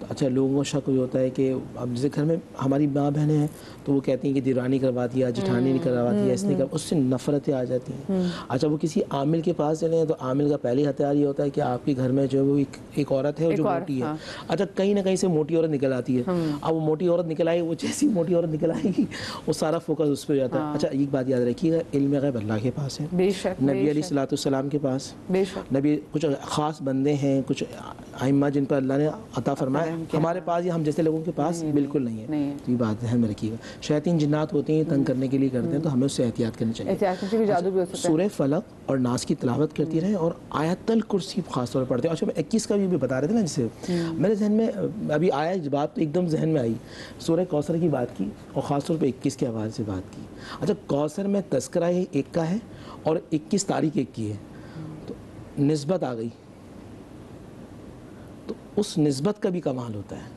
تو اچھا لوگوں کو شک یہ ہوتا ہے کہ اب جیسے گھر میں ہماری ماں بہنیں ہیں تو وہ کہتی ہیں کہ دیورانی کروا دیا، جٹھانی نے کروا دیا، اس نے اس سے نفرتیں آ جاتی ہیں. اچھا وہ کسی عامل کے پاس چلے ہیں تو عامل کا پہلی ہتھیار یہ ہوتا ہے کہ آپ کے گھر میں جو ہے وہ ایک عورت ہے جو موٹی ہے. اچھا کہیں نہ کہیں سے موٹی عورت نکل آتی ہے. اب وہ موٹی عورت نکل آئی، وہ جیسی موٹی عورت نکل آئے گی وہ سارا فوکس اس پہ ہو جاتا ہے. اچھا ایک بات یاد رکھیے گا، علم غیب اللہ کے پاس ہے، نبی علیہ الصلوۃ والسلام کے پاس، نبی کچھ خاص بندے ہیں، کچھ ائمہ جن پر اللہ نے عطا فرمایا، ہمارے پاس یا ہم جیسے لوگوں کے پاس بالکل نہیں ہے. یہ بات ذہن میں رکھیے گا. شیاطین جنات ہوتے ہیں تنگ کرنے کے لیے کرتے ہیں، تو ہمیں اس سے احتیاط کرنی چاہیے. سورہ فلق اور ناس کی تلاوت کرتی رہیں اور آیت الکرسی خاص طور پر پڑھتے ہیں. اچھا 21 کا بھی بتا رہے تھے نا، جسے میرے ذہن میں ابھی آیا بات تو ایک دم ذہن میں آئی. سورہ کوثر کی بات کی اور خاص طور پہ 21 کے حوالے سے بات کی. اچھا کوثر میں تذکرہ ایک کا ہے اور 21 تاریخ ایک کی ہے، تو نسبت آ گئی، تو اس نسبت کا بھی کمال ہوتا ہے.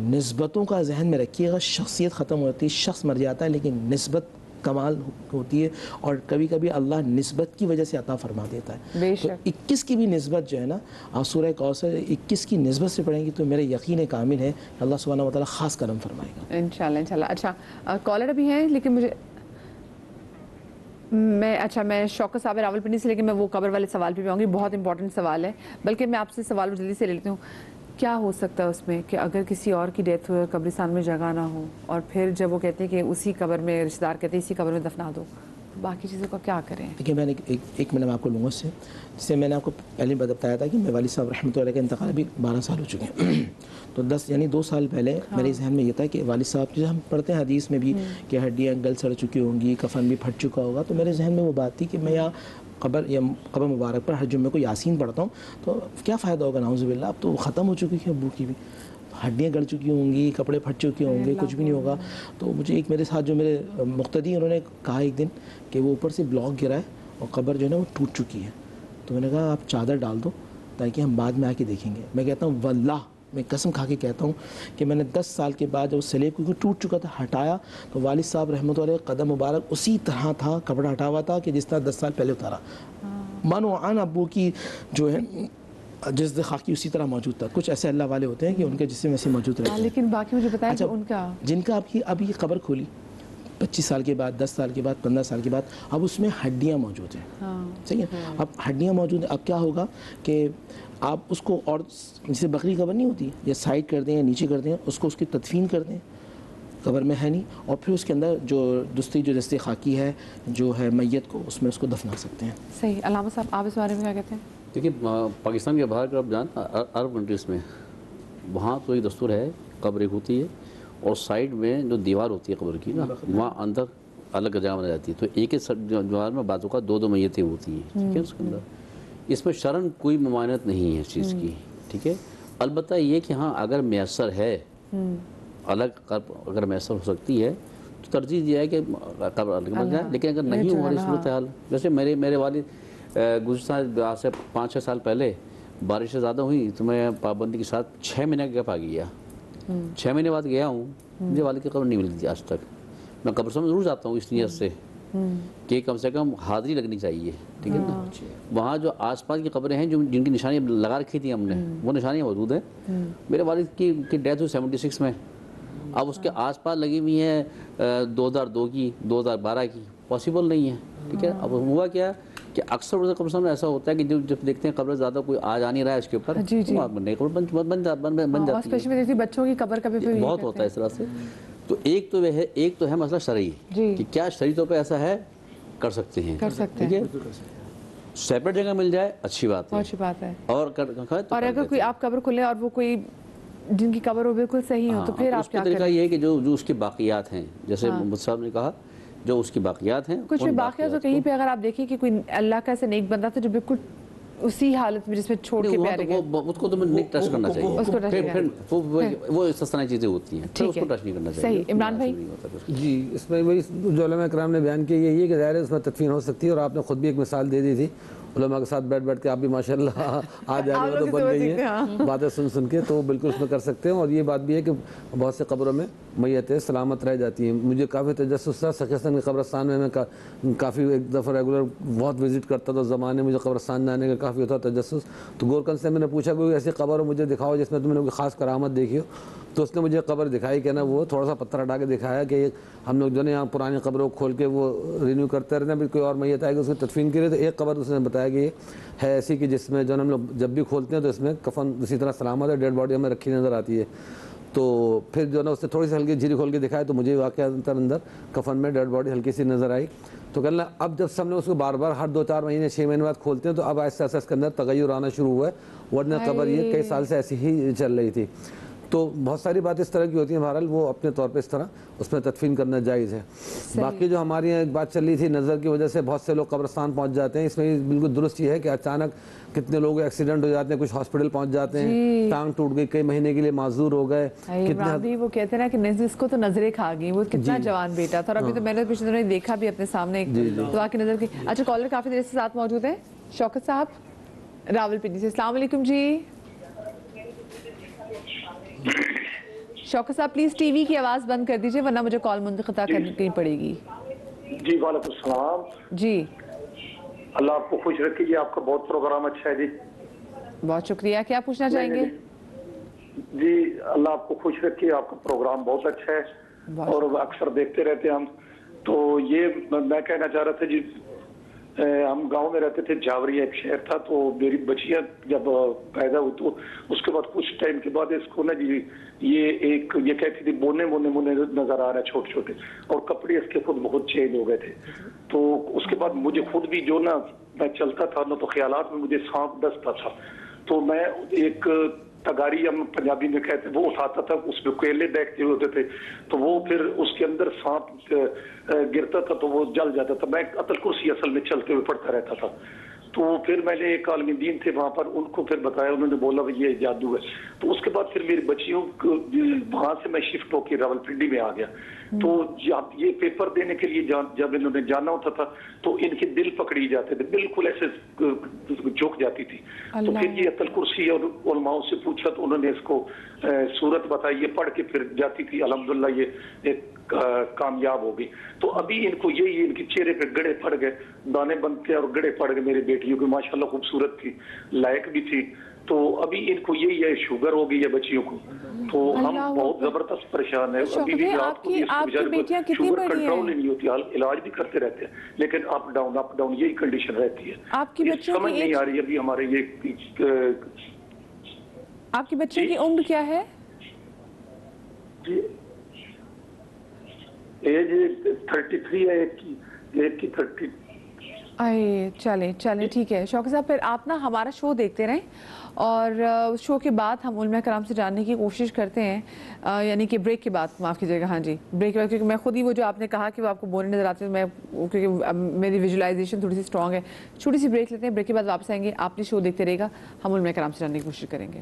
نسبتوں کا ذہن میں رکھیے گا. شخصیت ختم ہوتی ہے، شخص مر جاتا ہے، لیکن نسبت کمال ہوتی ہے، اور کبھی کبھی اللہ نسبت کی وجہ سے عطا فرما دیتا ہے. تو 21 کی بھی نسبت جو ہے نا، آپ سورہ کوثر 21 کی نسبت سے پڑھیں گی تو میرے یقین کامل ہے اللہ سبحانہ و تعالیٰ خاص کرم فرمائے گا انشاءاللہ انشاءاللہ. اچھا کالر ابھی ہیں، لیکن مجھے میں شوکت صاحب راولپنڈی سے، لیکن میں وہ قبر والے سوال پہ بھی آؤں گی. بہت امپورٹنٹ سوال ہے، بلکہ میں آپ سے سوال جلدی سے لے لیتی ہوں. کیا ہو سکتا ہے اس میں کہ اگر کسی اور کی ڈیتھ ہو، قبرستان میں جگہ نہ ہو، اور پھر جب وہ کہتے ہیں کہ اسی قبر میں، رشتہ دار کہتے ہیں اسی قبر میں دفنا دو، باقی چیزوں کا کیا کریں؟ دیکھیں میں نے ایک منٹ میں آپ کو لوں گا اس سے. جسے میں نے آپ کو پہلے بتایا تھا کہ میرے والد صاحب رحمۃ اللہ کا انتقال ابھی 12 سال ہو چکے ہیں. تو 2 سال پہلے میرے ذہن میں یہ تھا کہ والد صاحب، جیسے ہم پڑھتے ہیں حدیث میں بھی کہ ہڈیاں گل سڑ چکی ہوں گی، کفن بھی پھٹ چکا ہوگا، تو میرے ذہن میں وہ بات تھی کہ میں یا قبر مبارک پر ہر جمعے کو یاسین پڑھتا ہوں تو کیا فائدہ ہوگا، نعوذ باللہ. اب تو ختم ہو چکی ہے ابو کی بھی، ہڈیاں گڑ چکی ہوں گی، کپڑے پھٹ چکے ہوں گے، کچھ بھی نہیں ہوگا. تو مجھے ایک میرے ساتھ جو میرے مقتدی انہوں نے کہا ایک دن کہ وہ اوپر سے بلاک گرا ہے اور قبر جو ہے نا وہ ٹوٹ چکی ہے. تو میں نے کہا آپ چادر ڈال دو تاکہ ہم بعد میں آ کے دیکھیں گے. میں کہتا ہوں واللہ، میں قسم کھا کے کہتا ہوں کہ میں نے 10 سال کے بعد جب سلیب کو ٹوٹ چکا تھا ہٹایا تو والد صاحب رحمۃ اللہ قدم مبارک اسی طرح تھا، کپڑا ہٹا ہوا تھا کہ جس طرح 10 سال پہلے اتارا. من و عن ابو کی جو ہے جسد خاکی اسی طرح موجود تھا. کچھ ایسے اللہ والے ہوتے ہیں کہ ان کے جسم ایسے موجود رہتے ہیں. لیکن باقی مجھے بتائیں کہ ان کا جن کا اب یہ قبر کھولی 25 سال کے بعد، 10 سال کے بعد، 15 سال کے بعد، اب اس میں ہڈیاں موجود ہیں. صحیح ہے، اب ہڈیاں موجود ہیں. اب کیا ہوگا کہ آپ اس کو، اور جسے بکری قبر نہیں ہوتی، یا سائڈ کر دیں یا نیچے کر دیں، اس کو اس کی تدفین کر دیں، قبر میں ہے نہیں، اور پھر اس کے اندر جو دست خاکی ہے جو ہے میت کو، اس میں اس کو دفنا سکتے ہیں. صحیح. علامہ صاحب آپ اس بارے میں کیا کہتے ہیں؟ دیکھیے پاکستان کے باہر کا آپ جانتے ہیں عرب کنٹریز میں وہاں تو ایک دستور ہے، قبر ایک ہوتی ہے اور سائڈ میں جو دیوار ہوتی ہے قبر کی نا، وہاں اندر الگ جگہ بنا جاتی ہے. تو ایک دیوار میں بعضوں کا 2 میتیں ہوتی ہیں، ٹھیک ہے. اس کے اندر اس میں شرعاً کوئی ممانعت نہیں ہے اس چیز کی، ٹھیک ہے. البتہ یہ کہ ہاں اگر میسر ہے، الگ اگر میسر ہو سکتی ہے تو ترجیح دیا ہے کہ قبر الگ بن جائے. لیکن اگر نہیں ہو رہی صورتحال، جیسے میرے والد گزشتہ آج سے 5-6 سال پہلے بارشیں زیادہ ہوئی تو میں پابندی کے ساتھ 6 مہینے کا گیپ آ گیا. 6 مہینے بعد گیا ہوں، مجھے والد کی قبر نہیں ملتی آج تک. میں قبرستان میں ضرور جاتا ہوں اس نیت سے کہ کم سے کم حاضری لگنی چاہیے، ٹھیک ہے نا. وہاں جو آس پاس کی قبریں ہیں جن کی نشانیاں لگا رکھی تھیں ہم نے، وہ نشانیاں موجود ہیں. میرے والد کی ڈیتھ ہوئی 76 میں. اب اس کے آس پاس لگی ہوئی ہیں 2002 کی، 2012 کی، پاسبل نہیں ہے، ٹھیک ہے. اب ہوا کیا کہ اکثر قبرستان میں ایسا ہوتا ہے کہ جب دیکھتے ہیں قبر زیادہ کوئی آ جا نہیں رہا ہے اس کے اوپر، نئی قبر بن جاتی ہے. بچوں کی قبر کا بھی بہت ہوتا ہے اس طرح سے. تو ایک تو ہے مسئلہ شرعی کہ کیا شرعی طور پہ ایسا ہے، کر سکتے ہیں، ٹھیک ہے. سیپریٹ جگہ مل جائے اچھی بات ہے. اور اگر کوئی آپ قبر کھلے اور وہ کوئی جن کی قبر ہو بالکل صحیح ہو تو پھر آپ کیا کریں؟ طریقہ یہ ہے کہ جو اس کے باقیات ہیں، جیسے محمد صاحب نے کہا، جو اس کی باقیات ہیں، کچھ باقیات تو کہیں پہ اگر آپ دیکھیں کہ کوئی اللہ کا ایسا نیک بندہ تھا جو بالکل اسی حالت میں جس میں چھوڑ کے پیارے گئے، اس کو تو نہیں ٹچ کرنا چاہیے. پھر وہ استثنائی چیزیں ہوتی ہیں، پھر اس کو ٹچ نہیں کرنا چاہیے. صحیح. عمران بھائی جی، اس میں وہی جو علماء کرام نے بیان کیا یہی ہے کہ ظاہر ہے اس میں تدفین ہو سکتی ہے، اور آپ نے خود بھی ایک مثال دے دی تھی علماء کے ساتھ بیٹھ کے. آپ بھی ماشاءاللہ آج آنے میں تو بن گئی ہیں باتیں سن کے، تو بالکل اس میں کر سکتے ہیں. اور یہ بات بھی ہے کہ بہت سے قبروں میں میتیں سلامت رہ جاتی ہیں. مجھے کافی تجسس تھا سخیستان کے قبرستان میں کافی ایک دفعہ ریگولر بہت وزٹ کرتا تھا زمانے. مجھے قبرستان جانے کا کافی ہوتا ہے تجسس. تو گورکن سے میں نے پوچھا کوئی ایسی قبر مجھے دکھاؤ جس میں تم نے کوئی خاص کرامت دیکھی ہو. تو اس نے مجھے قبر دکھائی کہ نا وہ تھوڑا سا پتھر ہٹا کے دکھایا کہ ہم لوگ جو ہے یہاں پرانی قبروں کو کھول کے وہ رینیو کرتے رہتے ہیں, پھر کوئی اور میت آئے گا اس کی تدفین کے لیے. تو ایک قبر اس نے بتایا کہ یہ ہے ایسی کہ جس میں جو ہم لوگ جب بھی کھولتے ہیں تو اس میں کفن اسی طرح سلامت ہے, ڈیڈ باڈی ہمیں رکھی نظر آتی ہے. تو پھر جو ہے نا اس نے تھوڑی سی ہلکی جھیری کھول کے دکھایا تو مجھے واقعہ اندر کفن میں ڈیڈ باڈی ہلکی سی نظر آئی. تو کہنا اب جب سب نے اس کو بار بار ہر 2-4 مہینے 6 مہینے بعد کھولتے ہیں تو اب آہستہ آہستہ اس کے اندر تغیر آنا شروع ہوا ہے, ورنہ قبر یہ کئی سال سے ایسی ہی چل رہی تھی. تو بہت ساری باتیں اس طرح کی ہوتی ہیں, بہرحال وہ اپنے طور پہ اس طرح اس میں تدفین کرنا جائز ہے. باقی جو ہماری یہاں ایک بات چل رہی تھی, نظر کی وجہ سے بہت سے لوگ قبرستان پہنچ جاتے ہیں, اس میں بالکل درست یہ ہے کہ اچانک کتنے لوگ ایکسیڈنٹ ہو جاتے ہیں, کچھ ہاسپٹل پہنچ جاتے ہیں, ٹانگ ٹوٹ گئی, کئی مہینے کے لیے معذور ہو گئے. کتنے وہ کہتے ہیں نا کہ اس کو تو نظریں کھا گئی, وہ کتنا جوان بیٹا تھا, اور ابھی تو میں نے پچھلے دنوں دیکھا بھی اپنے سامنے, تو آ کی نظر کی. اچھا کالر کافی دیر سے ساتھ موجود ہیں, شوکت صاحب راولپنڈی سے. السلام علیکم جی. شوکت صاحب پلیز ٹی وی کی آواز بند کر دیجئے ورنہ مجھے کال منقطع کرنی پڑے گی. جی وعلیکم السلام. جی اللہ آپ کو خوش رکھے جی, آپ کا بہت پروگرام اچھا ہے جی. بہت شکریہ. کیا پوچھنا چاہیں گے؟ جی اللہ آپ کو خوش رکھے, آپ کا پروگرام بہت اچھا ہے اور اکثر دیکھتے رہتے ہیں ہم. تو یہ میں کہنا چاہ رہا تھا جی, ہم گاؤں میں رہتے تھے, جاوری ایک شہر تھا, تو میری بچیاں جب پیدا ہوئی تو اس کے بعد کچھ ٹائم کے بعد اس کو نا جی یہ کہتی تھی مونے نظر آ رہا ہے چھوٹے چھوٹے, اور کپڑے اس کے خود بہت چینج ہو گئے تھے. تو اس کے بعد مجھے خود بھی جو نا میں چلتا تھا نا تو خیالات میں مجھے سانپ ڈستا تھا. تو میں ایک تگاری ہم پنجابی میں کہتے ہیں وہ اٹھاتا تھا, اس میں کوئلے دیکھتے ہوتے تھے, تو وہ پھر اس کے اندر سانپ گرتا تھا تو وہ جل جاتا تھا. میں آیت الکرسی اصل میں چلتے ہوئے پڑھتا رہتا تھا. تو پھر میں نے ایک عالم دین تھے وہاں پر, ان کو پھر بتایا, انہوں نے بولا یہ جادو ہے. تو اس کے بعد پھر میری بچیوں کو وہاں سے میں شفٹ ہو کے راولپنڈی میں آ گیا. تو یہ پیپر دینے کے لیے جب انہوں نے جانا ہوتا تھا تو ان کے دل پکڑی جاتے تھے, بالکل ایسے جھک جاتی تھی. تو پھر یہ آیت الکرسی اور علماء سے پوچھا تو انہوں نے اس کو صورت بتائی, یہ پڑھ کے پھر جاتی تھی. الحمدللہ یہ ایک کامیاب ہو گئی. تو ابھی ان کو یہی ان کے چہرے پہ گڑے پڑ گئے, دانے بنتے اور گڑے پڑ گئے. میری بیٹیوں کی ماشاءاللہ خوبصورت تھی, لائق بھی تھی. تو ابھی ان کو یہی ہے شوگر ہو گئی ہے بچیوں کو, تو ہم بہت زبردست پریشان ہیں. ابھی بھی رات کو بھی شوگر کنٹرول نہیں ہوتی, علاج بھی کرتے رہتے ہیں لیکن اپ ڈاؤن یہی کنڈیشن رہتی ہے. آپ کی بچیوں سمجھ نہیں آ رہی ابھی ہمارے یہ. آپ کی بچی کی عمر کیا ہے؟ جی ایج 33 ہے, ایک کی 30. چلیں ٹھیک ہے شوکت صاحب, پھر آپ نا ہمارا شو دیکھتے رہیں, اور شو کے بعد ہم علماء کرام سے جاننے کی کوشش کرتے ہیں, یعنی کہ بریک کے بعد, معاف کیجیے گا, ہاں جی بریک کے بعد, کیونکہ میں خود ہی وہ جو آپ نے کہا کہ وہ آپ کو بولنے نظر آتے ہیں, میں کیونکہ میری ویژولائزیشن تھوڑی سی اسٹرانگ ہے. چھوٹی سی بریک لیتے ہیں, بریک کے بعد واپس آئیں گے, آپ نے شو دیکھتے رہے گا, ہم علماء کرام سے جاننے کی کوشش کریں گے.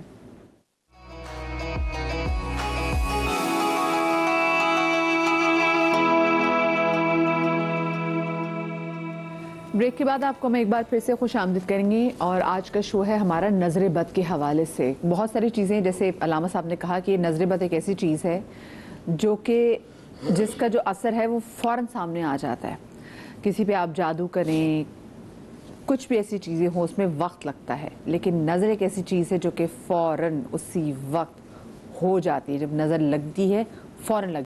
بریک کے بعد آپ کو میں ایک بار پھر سے خوش آمدید کریں گی, اور آج کا شو ہے ہمارا نظر بد کے حوالے سے. بہت ساری چیزیں, جیسے علامہ صاحب نے کہا کہ نظر بد ایک ایسی چیز ہے جو کہ جس کا جو اثر ہے وہ فوراً سامنے آ جاتا ہے. کسی پہ آپ جادو کریں, کچھ بھی ایسی چیزیں ہوں, اس میں وقت لگتا ہے, لیکن نظر ایک ایسی چیز ہے جو کہ فوراً اسی وقت ہو جاتی ہے. جب نظر لگتی ہے فوراً لگ